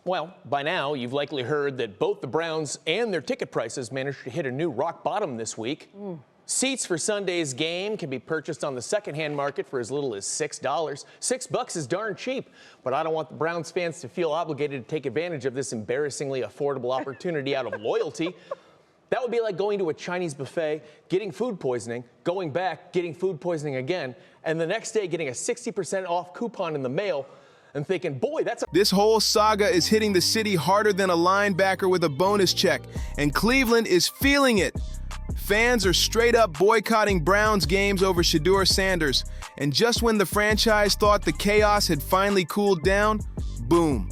Well, by now, you've likely heard that both the Browns and their ticket prices managed to hit a new rock bottom this week. Seats for Sunday's game can be purchased on the secondhand market for as little as $6. $6 is darn cheap, but I don't want the Browns fans to feel obligated to take advantage of this embarrassingly affordable opportunity out of loyalty. That would be like going to a Chinese buffet, getting food poisoning, going back, getting food poisoning again, and the next day getting a 60% off coupon in the mail and thinking, boy, that's a... This whole saga is hitting the city harder than a linebacker with a bonus check, and Cleveland is feeling it. Fans are straight up boycotting Browns games over Shedeur Sanders, and just when the franchise thought the chaos had finally cooled down, boom.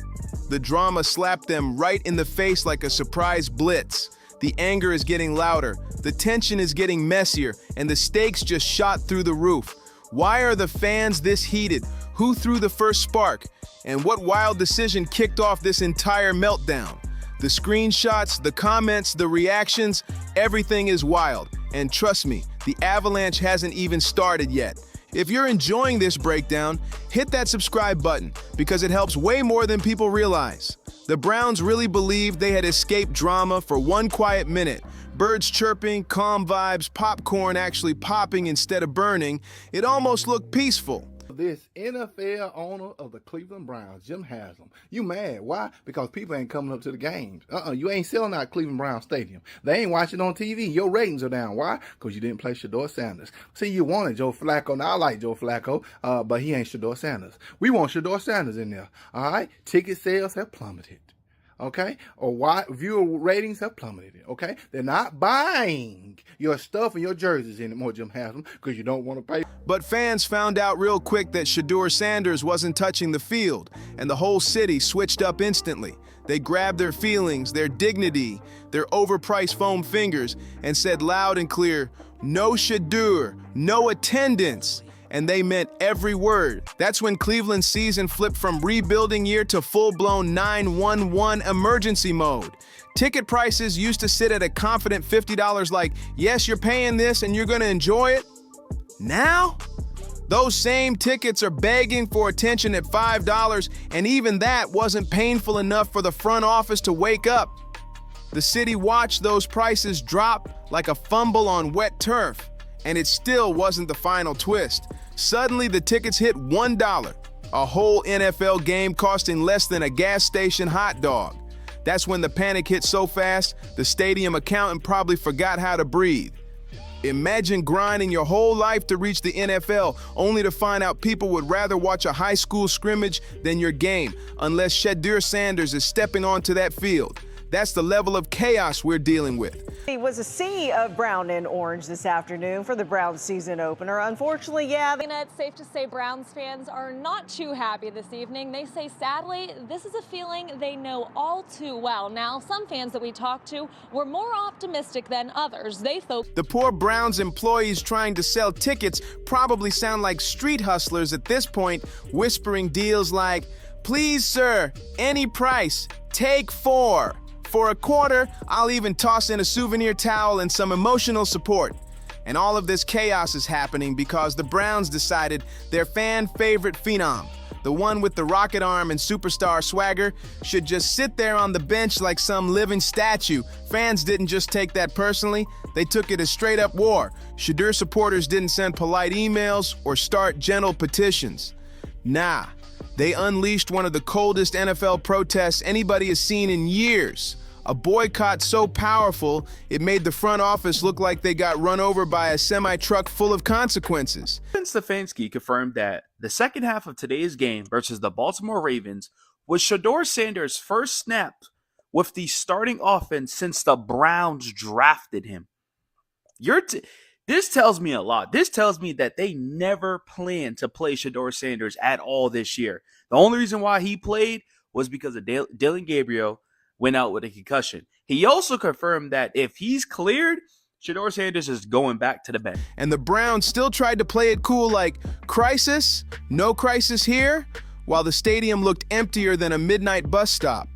The drama slapped them right in the face like a surprise blitz. The anger is getting louder, the tension is getting messier, and the stakes just shot through the roof. Why are the fans this heated? Who threw the first spark? And what wild decision kicked off this entire meltdown? The screenshots, the comments, the reactions, everything is wild. And trust me, the avalanche hasn't even started yet. If you're enjoying this breakdown, hit that subscribe button because it helps way more than people realize. The Browns really believed they had escaped drama for one quiet minute. Birds chirping, calm vibes, popcorn actually popping instead of burning. It almost looked peaceful. This NFL owner of the Cleveland Browns, Jim Haslam. You mad? Why? Because people ain't coming up to the games. You ain't selling out Cleveland Browns Stadium. They ain't watching on TV. Your ratings are down. Why? Because you didn't play Shedeur Sanders. See, you wanted Joe Flacco. Now, I like Joe Flacco, but he ain't Shedeur Sanders. We want Shedeur Sanders in there. All right? Ticket sales have plummeted. Okay? Or why viewer ratings have plummeted. Okay? They're not buying your stuff and your jerseys anymore, Jim Haslam, because you don't want to pay. But fans found out real quick that Shedeur Sanders wasn't touching the field, and the whole city switched up instantly. They grabbed their feelings, their dignity, their overpriced foam fingers, and said loud and clear, "No Shedeur, no attendance." And they meant every word. That's when Cleveland's season flipped from rebuilding year to full-blown 911 emergency mode. Ticket prices used to sit at a confident $50 like, yes, you're paying this and you're gonna enjoy it. Now, those same tickets are begging for attention at $5, and even that wasn't painful enough for the front office to wake up. The city watched those prices drop like a fumble on wet turf, and it still wasn't the final twist. Suddenly, the tickets hit $1, a whole NFL game costing less than a gas station hot dog. That's when the panic hit so fast, the stadium accountant probably forgot how to breathe. Imagine grinding your whole life to reach the NFL, only to find out people would rather watch a high school scrimmage than your game, unless Shedeur Sanders is stepping onto that field. That's the level of chaos we're dealing with. It was a sea of brown and orange this afternoon for the Browns season opener. Unfortunately, It's safe to say Browns fans are not too happy this evening. They say, sadly, this is a feeling they know all too well. Now, some fans that we talked to were more optimistic than others. The poor Browns employees trying to sell tickets probably sound like street hustlers at this point, whispering deals like, "Please, sir, any price, take 4. For a quarter, I'll even toss in a souvenir towel and some emotional support." And all of this chaos is happening because the Browns decided their fan favorite phenom, the one with the rocket arm and superstar swagger, should just sit there on the bench like some living statue. Fans didn't just take that personally, they took it as straight up war. Shedeur supporters didn't send polite emails or start gentle petitions. Nah, they unleashed one of the coldest NFL protests anybody has seen in years. A boycott so powerful, it made the front office look like they got run over by a semi-truck full of consequences. Stefanski confirmed that the second half of today's game versus the Baltimore Ravens was Shedeur Sanders' first snap with the starting offense since the Browns drafted him. This tells me a lot. This tells me that they never planned to play Shedeur Sanders at all this year. The only reason why he played was because of Dylan Gabriel went out with a concussion. He also confirmed that if he's cleared, Shedeur Sanders is going back to the bench. And the Browns still tried to play it cool like, crisis? No crisis here? While the stadium looked emptier than a midnight bus stop.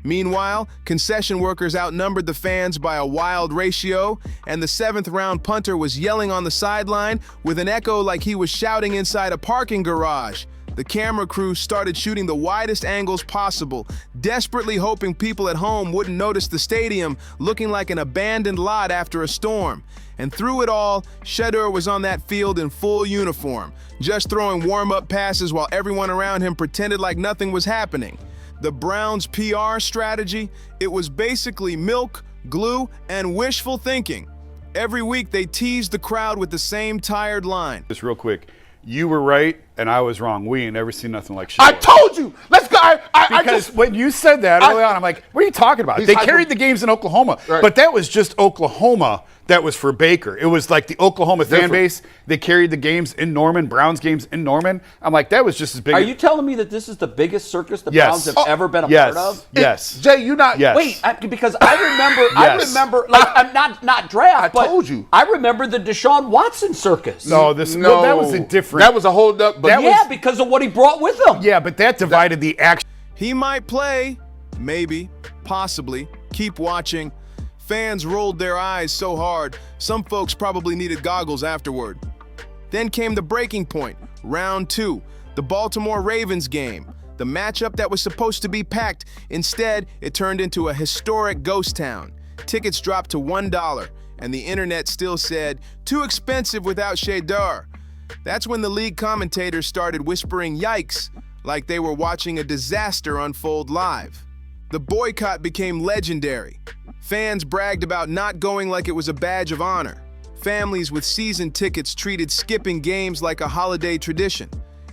Meanwhile, concession workers outnumbered the fans by a wild ratio, and the 7th-round punter was yelling on the sideline with an echo like he was shouting inside a parking garage. The camera crew started shooting the widest angles possible, desperately hoping people at home wouldn't notice the stadium looking like an abandoned lot after a storm. And through it all, Shedeur was on that field in full uniform, just throwing warm-up passes while everyone around him pretended like nothing was happening. The Browns' PR strategy, it was basically milk, glue, and wishful thinking. Every week they teased the crowd with the same tired line. Just real quick, you were right and I was wrong. We ain't never seen nothing like shit. I told you. Let's go. Because when you said that early on, I'm like, what are you talking about? They carried the games in Oklahoma, but that was just Oklahoma. That was for Baker. It was like the Oklahoma fan base. They carried the games in Norman, Browns games in Norman. I'm like, that was just as big. Are you telling me that this is the biggest circus the Browns have ever been a part of? Yes. Jay, you not. Yes. Wait, because I remember, like, I'm not draft. I told you. I remember the Deshaun Watson circus. No, well, that was a different. That was a hold up. But because of what he brought with him. Yeah, but that divided the action. He might play, maybe, possibly. Keep watching. Fans rolled their eyes so hard, some folks probably needed goggles afterward. Then came the breaking point, round 2, the Baltimore Ravens game. The matchup that was supposed to be packed, instead, it turned into a historic ghost town. Tickets dropped to $1, and the internet still said, too expensive without Shedeur. That's when the league commentators started whispering yikes, like they were watching a disaster unfold live. The boycott became legendary. Fans bragged about not going like it was a badge of honor. Families with season tickets treated skipping games like a holiday tradition.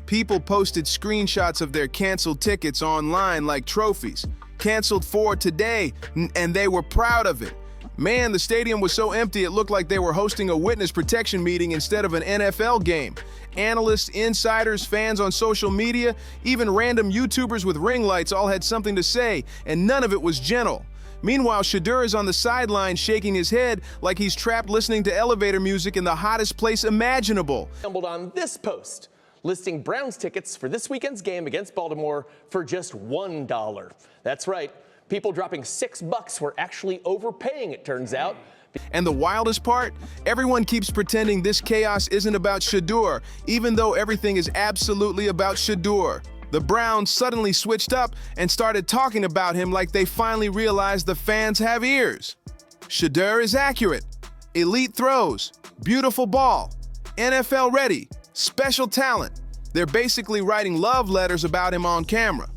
People posted screenshots of their canceled tickets online like trophies. Canceled for today, and they were proud of it. Man, the stadium was so empty it looked like they were hosting a witness protection meeting instead of an NFL game. Analysts, insiders, fans on social media, even random YouTubers with ring lights all had something to say, and none of it was gentle. Meanwhile, Shedeur is on the sideline shaking his head like he's trapped listening to elevator music in the hottest place imaginable. Stumbled on this post listing Browns tickets for this weekend's game against Baltimore for just $1. That's right. People dropping $6 were actually overpaying, it turns out. And the wildest part? Everyone keeps pretending this chaos isn't about Shedeur, even though everything is absolutely about Shedeur. The Browns suddenly switched up and started talking about him like they finally realized the fans have ears. Shedeur is accurate, elite throws, beautiful ball, NFL ready, special talent. They're basically writing love letters about him on camera.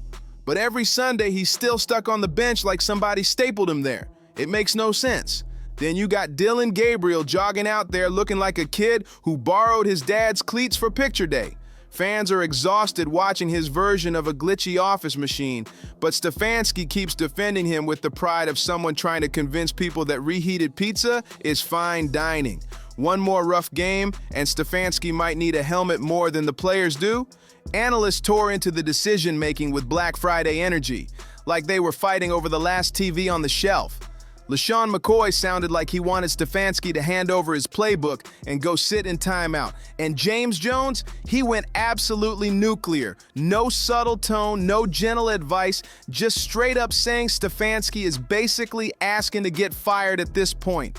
But every Sunday, he's still stuck on the bench like somebody stapled him there. It makes no sense. Then you got Dillon Gabriel jogging out there looking like a kid who borrowed his dad's cleats for picture day. Fans are exhausted watching his version of a glitchy office machine, but Stefanski keeps defending him with the pride of someone trying to convince people that reheated pizza is fine dining. One more rough game, and Stefanski might need a helmet more than the players do. Analysts tore into the decision-making with Black Friday energy, like they were fighting over the last TV on the shelf. LaShawn McCoy sounded like he wanted Stefanski to hand over his playbook and go sit in timeout. And James Jones, he went absolutely nuclear. No subtle tone, no gentle advice, just straight up saying Stefanski is basically asking to get fired at this point.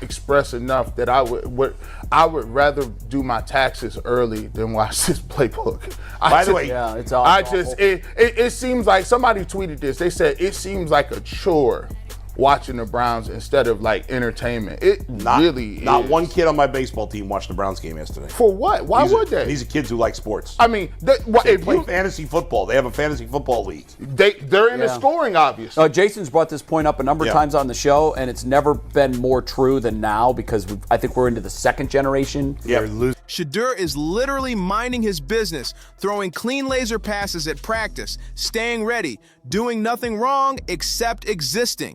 Express enough that I would rather do my taxes early than watch this playbook. By the way, yeah, it's awful. It seems like somebody tweeted this. They said it seems like a chore watching the Browns instead of like entertainment. It really is. Not one kid on my baseball team watched the Browns game yesterday. For what? Why would they? These are kids who like sports. I mean, they play fantasy football. They have a fantasy football league. They're in the scoring, obviously. Jason's brought this point up a number of times on the show, and it's never been more true than now because I think we're into the second generation. Shedeur is literally minding his business, throwing clean laser passes at practice, staying ready, doing nothing wrong except existing.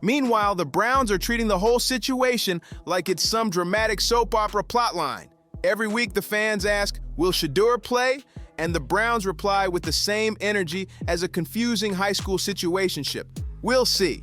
Meanwhile, the Browns are treating the whole situation like it's some dramatic soap opera plotline. Every week the fans ask, will Shedeur play? And the Browns reply with the same energy as a confusing high school situationship. We'll see.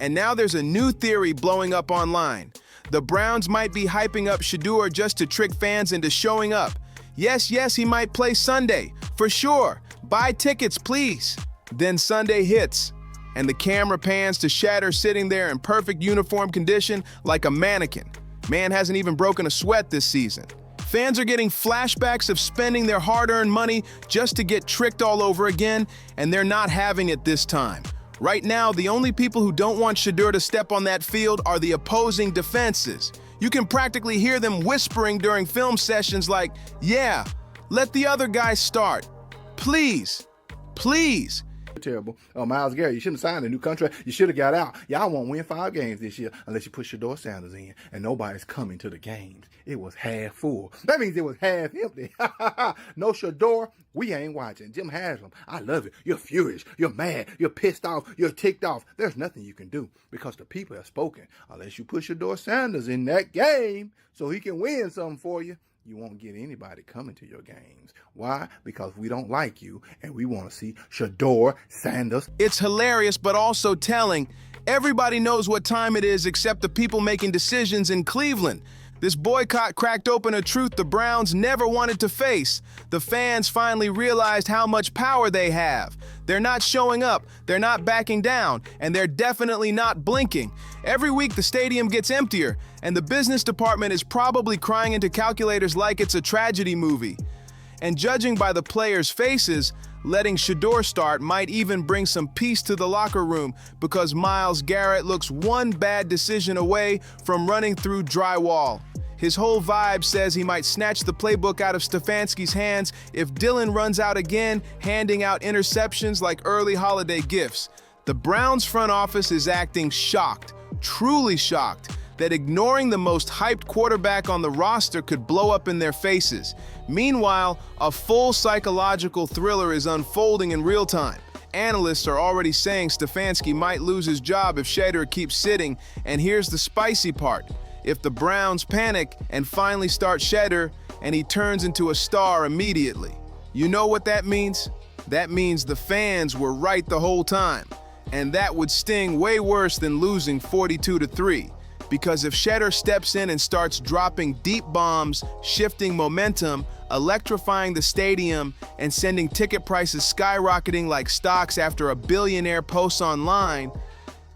And now there's a new theory blowing up online. The Browns might be hyping up Shedeur just to trick fans into showing up. Yes, he might play Sunday, for sure. Buy tickets, please. Then Sunday hits, and the camera pans to Shedeur sitting there in perfect uniform condition like a mannequin. Man hasn't even broken a sweat this season. Fans are getting flashbacks of spending their hard-earned money just to get tricked all over again, and they're not having it this time. Right now, the only people who don't want Shedeur to step on that field are the opposing defenses. You can practically hear them whispering during film sessions like, yeah, let the other guy start. Please, please. Terrible. Myles Garrett, you shouldn't have signed a new contract. You should have got out. Y'all won't win 5 games this year unless you put Shedeur Sanders in, and nobody's coming to the games. It was half full. That means it was half empty. No Shedeur, we ain't watching. Jim Haslam, I love it. You're furious. You're mad. You're pissed off. You're ticked off. There's nothing you can do because the people have spoken. Unless you put Shedeur Sanders in that game so he can win something for you, you won't get anybody coming to your games. Why? Because we don't like you, and we want to see Shedeur Sanders. It's hilarious, but also telling. Everybody knows what time it is except the people making decisions in Cleveland. This boycott cracked open a truth the Browns never wanted to face. The fans finally realized how much power they have. They're not showing up, they're not backing down, and they're definitely not blinking. Every week the stadium gets emptier, and the business department is probably crying into calculators like it's a tragedy movie. And judging by the players' faces, letting Shedeur start might even bring some peace to the locker room because Myles Garrett looks one bad decision away from running through drywall. His whole vibe says he might snatch the playbook out of Stefanski's hands if Dillon runs out again, handing out interceptions like early holiday gifts. The Browns front office is acting shocked, truly shocked, that ignoring the most hyped quarterback on the roster could blow up in their faces. Meanwhile, a full psychological thriller is unfolding in real time. Analysts are already saying Stefanski might lose his job if Shedeur keeps sitting, and here's the spicy part. If the Browns panic and finally start Shedeur, and he turns into a star immediately. You know what that means? That means the fans were right the whole time. And that would sting way worse than losing 42-3. Because if Shedeur steps in and starts dropping deep bombs, shifting momentum, electrifying the stadium, and sending ticket prices skyrocketing like stocks after a billionaire posts online,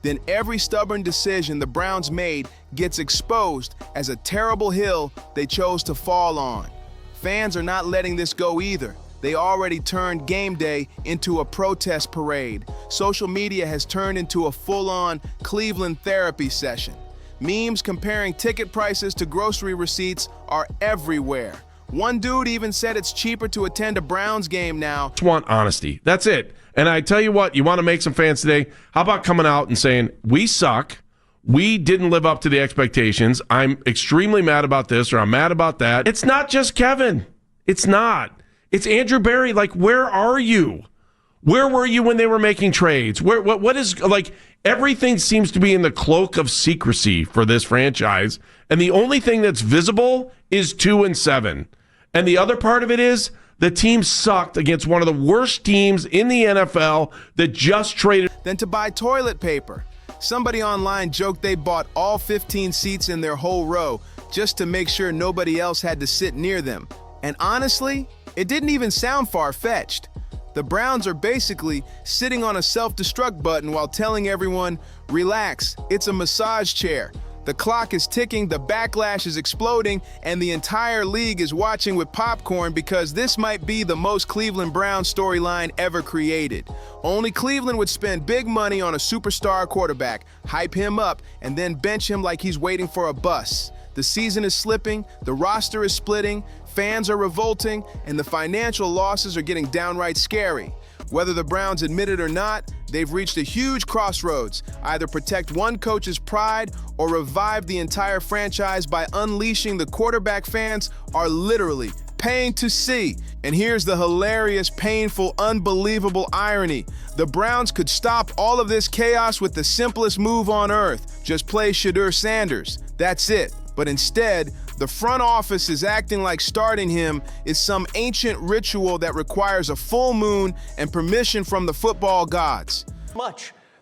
then every stubborn decision the Browns made gets exposed as a terrible hill they chose to fall on. Fans are not letting this go either. They already turned game day into a protest parade. Social media has turned into a full-on Cleveland therapy session. Memes comparing ticket prices to grocery receipts are everywhere. One dude even said it's cheaper to attend a Browns game now. Just want honesty. That's it. And I tell you what, you want to make some fans today, how about coming out and saying, we suck, we didn't live up to the expectations, I'm extremely mad about this, or I'm mad about that. It's not just Kevin. It's not. It's Andrew Berry. Like, where are you? Where were you when they were making trades? What is, like, everything seems to be in the cloak of secrecy for this franchise, and the only thing that's visible is 2-7. And the other part of it is the team sucked against one of the worst teams in the NFL that just traded. Than to buy toilet paper. Somebody online joked they bought all 15 seats in their whole row just to make sure nobody else had to sit near them. And honestly, it didn't even sound far-fetched. The Browns are basically sitting on a self-destruct button while telling everyone, relax, it's a massage chair. The clock is ticking, the backlash is exploding, and the entire league is watching with popcorn because this might be the most Cleveland Browns storyline ever created. Only Cleveland would spend big money on a superstar quarterback, hype him up, and then bench him like he's waiting for a bus. The season is slipping, the roster is splitting, fans are revolting, and the financial losses are getting downright scary. Whether the Browns admit it or not, they've reached a huge crossroads. Either protect one coach's pride or revive the entire franchise by unleashing the quarterback fans are literally paying to see. And here's the hilarious, painful, unbelievable irony. The Browns could stop all of this chaos with the simplest move on earth. Just play Shedeur Sanders. That's it. But instead, the front office is acting like starting him is some ancient ritual that requires a full moon and permission from the football gods.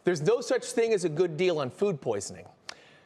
There's no such thing as a good deal on food poisoning.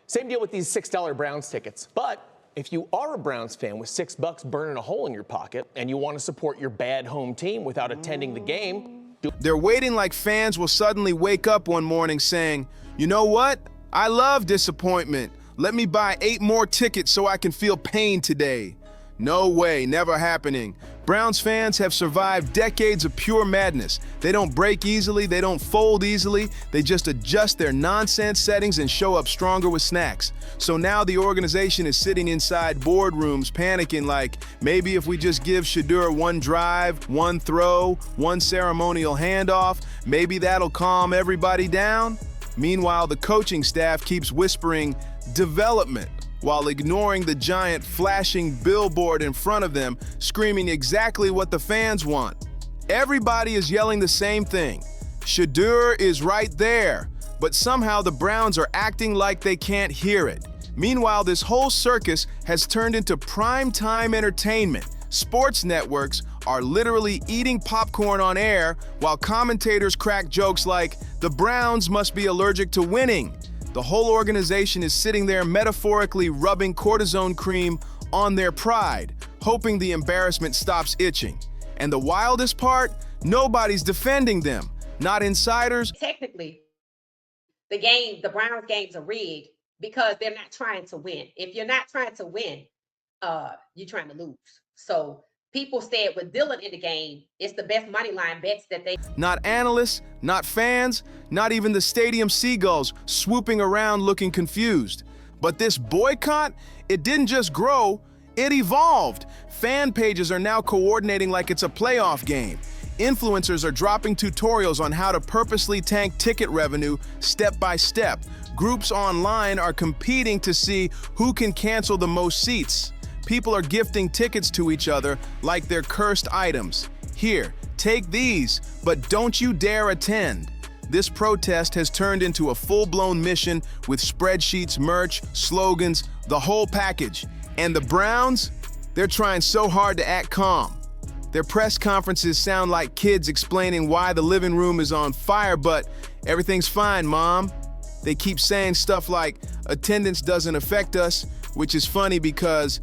Same deal with these $6 Browns tickets. But if you are a Browns fan with $6 burning a hole in your pocket and you want to support your bad home team without attending the game, they're waiting like fans will suddenly wake up one morning saying, you know what? I love disappointment. Let me buy 8 more tickets so I can feel pain today. No way, never happening. Browns fans have survived decades of pure madness. They don't break easily, they don't fold easily, they just adjust their nonsense settings and show up stronger with snacks. So now the organization is sitting inside boardrooms panicking like, maybe if we just give Shedeur one drive, one throw, one ceremonial handoff, maybe that'll calm everybody down? Meanwhile, the coaching staff keeps whispering, development, while ignoring the giant flashing billboard in front of them, screaming exactly what the fans want. Everybody is yelling the same thing. Shedeur is right there, but somehow the Browns are acting like they can't hear it. Meanwhile, this whole circus has turned into primetime entertainment. Sports networks are literally eating popcorn on air while commentators crack jokes like, the Browns must be allergic to winning. The whole organization is sitting there metaphorically rubbing cortisone cream on their pride, hoping the embarrassment stops itching. And the wildest part, nobody's defending them, not insiders. Technically, the Browns games are rigged because they're not trying to win. If you're not trying to win, you're trying to lose. So people said with Dylan in the game, it's the best money line bets that they... Not analysts, not fans, not even the stadium seagulls swooping around looking confused. But this boycott, it didn't just grow, it evolved. Fan pages are now coordinating like it's a playoff game. Influencers are dropping tutorials on how to purposely tank ticket revenue step by step. Groups online are competing to see who can cancel the most seats. People are gifting tickets to each other like they're cursed items. Here, take these, but don't you dare attend. This protest has turned into a full-blown mission with spreadsheets, merch, slogans, the whole package. And the Browns, they're trying so hard to act calm. Their press conferences sound like kids explaining why the living room is on fire, but everything's fine, Mom. They keep saying stuff like, attendance doesn't affect us, which is funny because,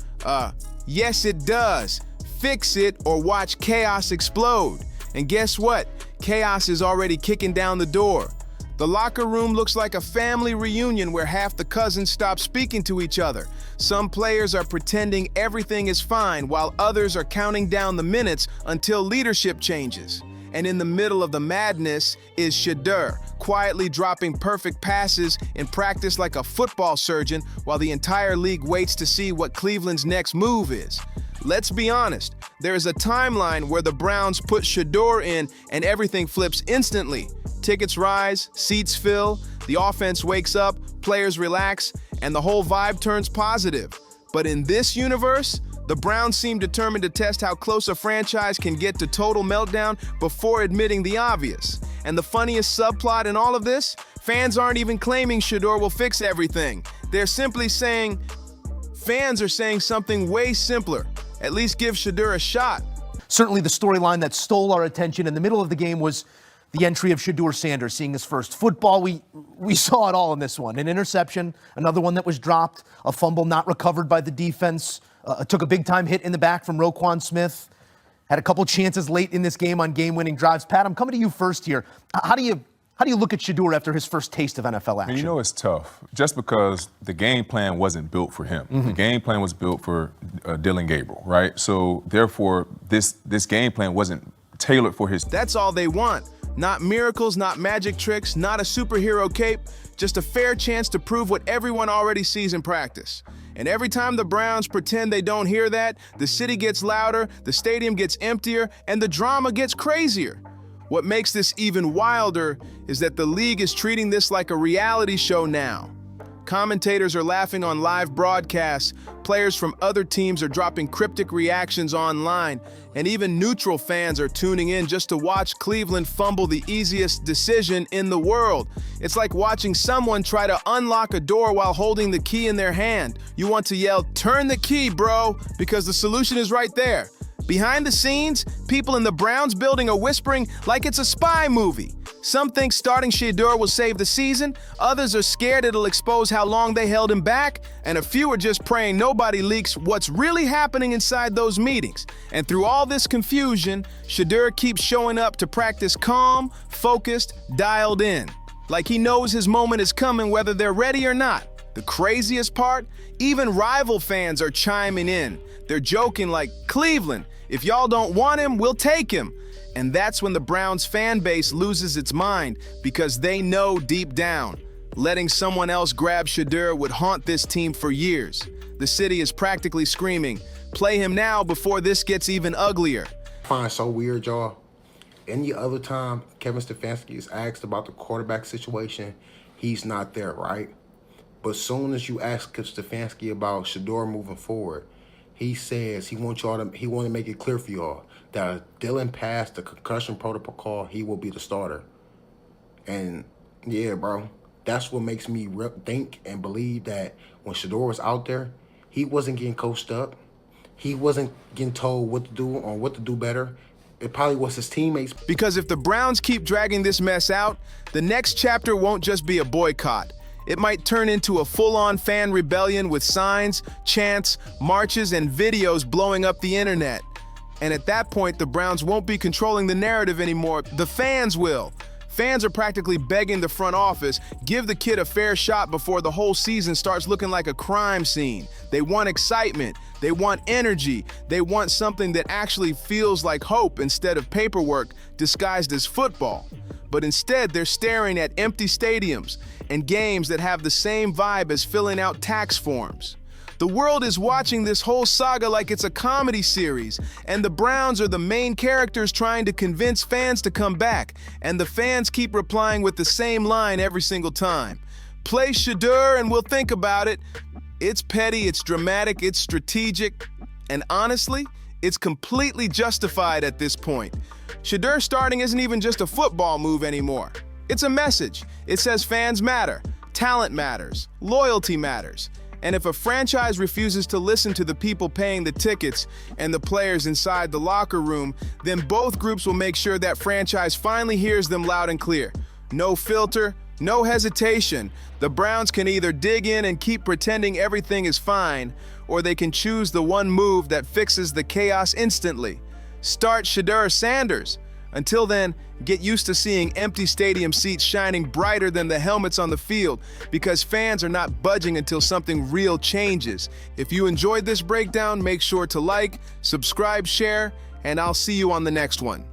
yes it does. Fix it or watch chaos explode. And guess what? Chaos is already kicking down the door. The locker room looks like a family reunion where half the cousins stop speaking to each other. Some players are pretending everything is fine while others are counting down the minutes until leadership changes. And in the middle of the madness is Shedeur, quietly dropping perfect passes in practice like a football surgeon while the entire league waits to see what Cleveland's next move is. Let's be honest, there is a timeline where the Browns put Shedeur in and everything flips instantly. Tickets rise, seats fill, the offense wakes up, players relax, and the whole vibe turns positive. But in this universe, the Browns seem determined to test how close a franchise can get to total meltdown before admitting the obvious. And the funniest subplot in all of this? Fans aren't even claiming Shedeur will fix everything. They're simply saying, fans are saying something way simpler. At least give Shedeur a shot. Certainly the storyline that stole our attention in the middle of the game was the entry of Shedeur Sanders, seeing his first football. We saw it all in this one. An interception, another one that was dropped, a fumble not recovered by the defense, took a big-time hit in the back from Roquan Smith, had a couple chances late in this game on game-winning drives. Pat, I'm coming to you first here. How do you look at Shedeur after his first taste of NFL action? You know it's tough, just because the game plan wasn't built for him. The game plan was built for Dylan Gabriel, right? So therefore, this game plan wasn't tailored for his... That's all they want. Not miracles, not magic tricks, not a superhero cape, just a fair chance to prove what everyone already sees in practice. And every time the Browns pretend they don't hear that, the city gets louder, the stadium gets emptier, and the drama gets crazier. What makes this even wilder is that the league is treating this like a reality show now. Commentators are laughing on live broadcasts, players from other teams are dropping cryptic reactions online, and even neutral fans are tuning in just to watch Cleveland fumble the easiest decision in the world. It's like watching someone try to unlock a door while holding the key in their hand. You want to yell, "Turn the key, bro," because the solution is right there. Behind the scenes, people in the Browns building are whispering like it's a spy movie. Some think starting Shedeur will save the season, others are scared it'll expose how long they held him back, and a few are just praying nobody leaks what's really happening inside those meetings. And through all this confusion, Shedeur keeps showing up to practice calm, focused, dialed in. Like he knows his moment is coming whether they're ready or not. The craziest part? Even rival fans are chiming in. They're joking like, Cleveland, if y'all don't want him, we'll take him. And that's when the Browns fan base loses its mind, because they know deep down, letting someone else grab Shedeur would haunt this team for years. The city is practically screaming, play him now before this gets even uglier. I find it so weird, y'all. Any other time Kevin Stefanski is asked about the quarterback situation, he's not there, right? But soon as you ask Stefanski about Shedeur moving forward, he says he want to make it clear for y'all that if Dylan passed the concussion protocol, he will be the starter. And yeah, bro, that's what makes me think and believe that when Shedeur was out there, he wasn't getting coached up. He wasn't getting told what to do or what to do better. It probably was his teammates. Because if the Browns keep dragging this mess out, the next chapter won't just be a boycott. It might turn into a full-on fan rebellion with signs, chants, marches, and videos blowing up the internet. And at that point, the Browns won't be controlling the narrative anymore. The fans will. Fans are practically begging the front office, give the kid a fair shot before the whole season starts looking like a crime scene. They want excitement. They want energy. They want something that actually feels like hope instead of paperwork disguised as football. But instead, they're staring at empty stadiums and games that have the same vibe as filling out tax forms. The world is watching this whole saga like it's a comedy series, and the Browns are the main characters trying to convince fans to come back, and the fans keep replying with the same line every single time. Play Shedeur and we'll think about it. It's petty, it's dramatic, it's strategic, and honestly, it's completely justified at this point. Shedeur starting isn't even just a football move anymore. It's a message. It says fans matter, talent matters, loyalty matters. And if a franchise refuses to listen to the people paying the tickets and the players inside the locker room, then both groups will make sure that franchise finally hears them loud and clear. No filter, no hesitation. The Browns can either dig in and keep pretending everything is fine, or they can choose the one move that fixes the chaos instantly. Start Shedeur Sanders. Until then, get used to seeing empty stadium seats shining brighter than the helmets on the field, because fans are not budging until something real changes. If you enjoyed this breakdown, make sure to like, subscribe, share, and I'll see you on the next one.